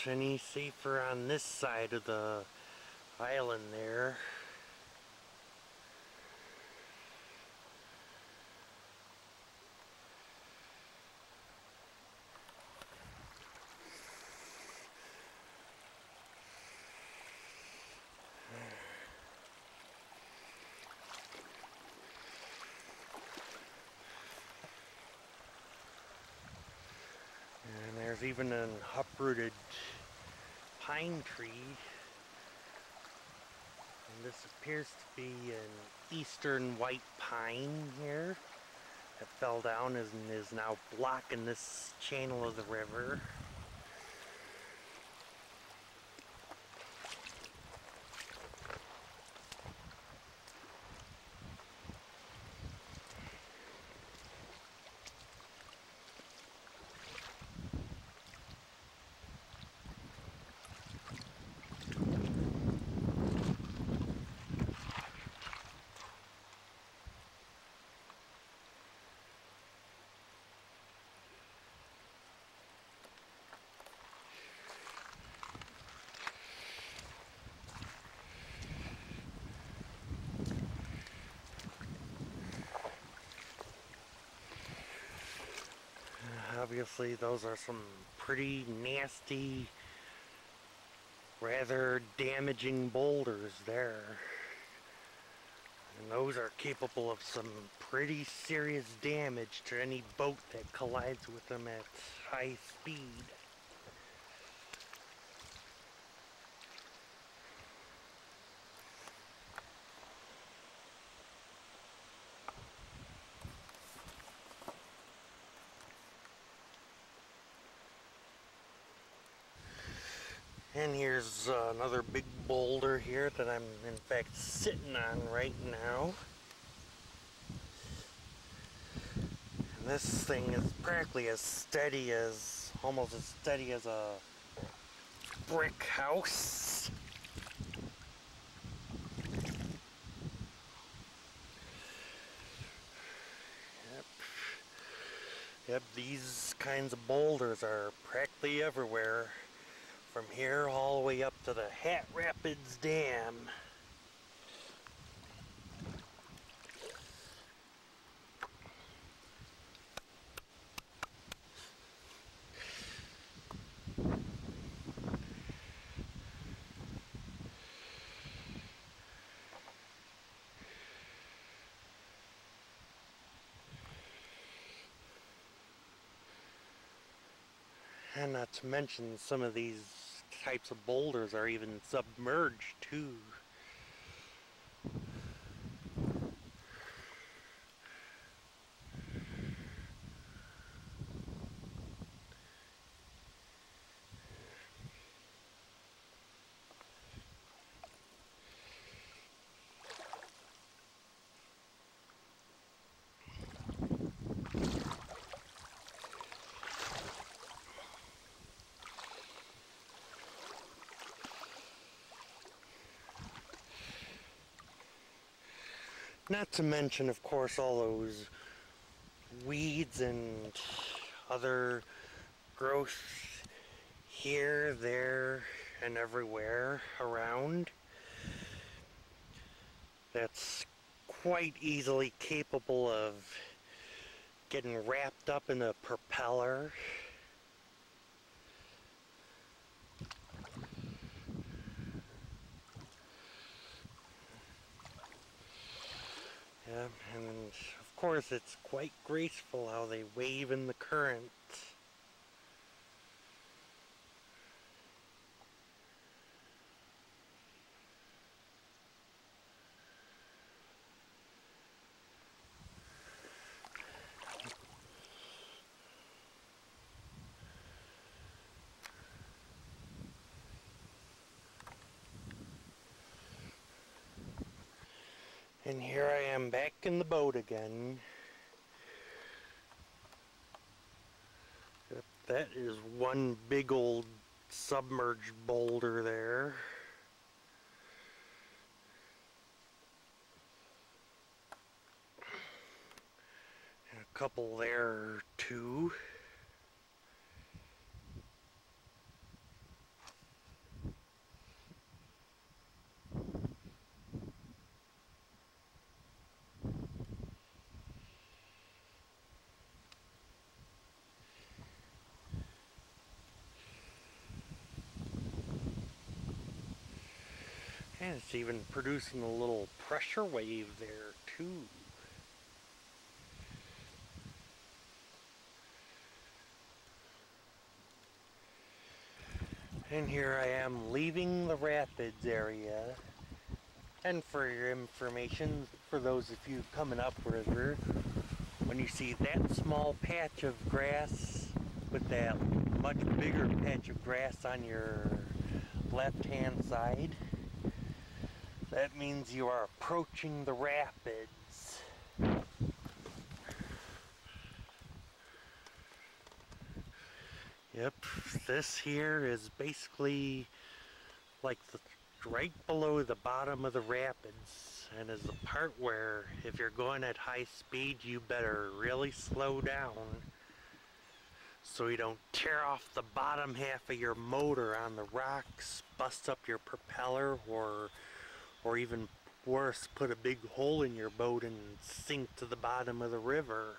any safer on this side of the island there. And there's even an uprooted pine tree. And this appears to be an eastern white pine here that fell down and is now blocking this channel of the river. Obviously, those are some pretty nasty, rather damaging boulders there. And those are capable of some pretty serious damage to any boat that collides with them at high speed. And here's another big boulder here that I'm in fact sitting on right now. And this thing is practically as steady as, almost as steady as a brick house. Yep, these kinds of boulders are practically everywhere. From here all the way up to the Hat Rapids Dam. And not to mention, some of these types of boulders are even submerged too. Not to mention, of course, all those weeds and other growth here, there, and everywhere around. That's quite easily capable of getting wrapped up in a propeller. Yeah, and of course it's quite graceful how they wave in the current. And here I am back in the boat again. Yep, that is one big old submerged boulder there. And a couple there too. And it's even producing a little pressure wave there too. And here I am leaving the rapids area. And for your information, for those of you coming upriver, when you see that small patch of grass with that much bigger patch of grass on your left-hand side, that means you are approaching the rapids. Yep, this here is basically like right below the bottom of the rapids, and is the part where if you're going at high speed you better really slow down so you don't tear off the bottom half of your motor on the rocks, bust up your propeller, or even worse, put a big hole in your boat and sink to the bottom of the river.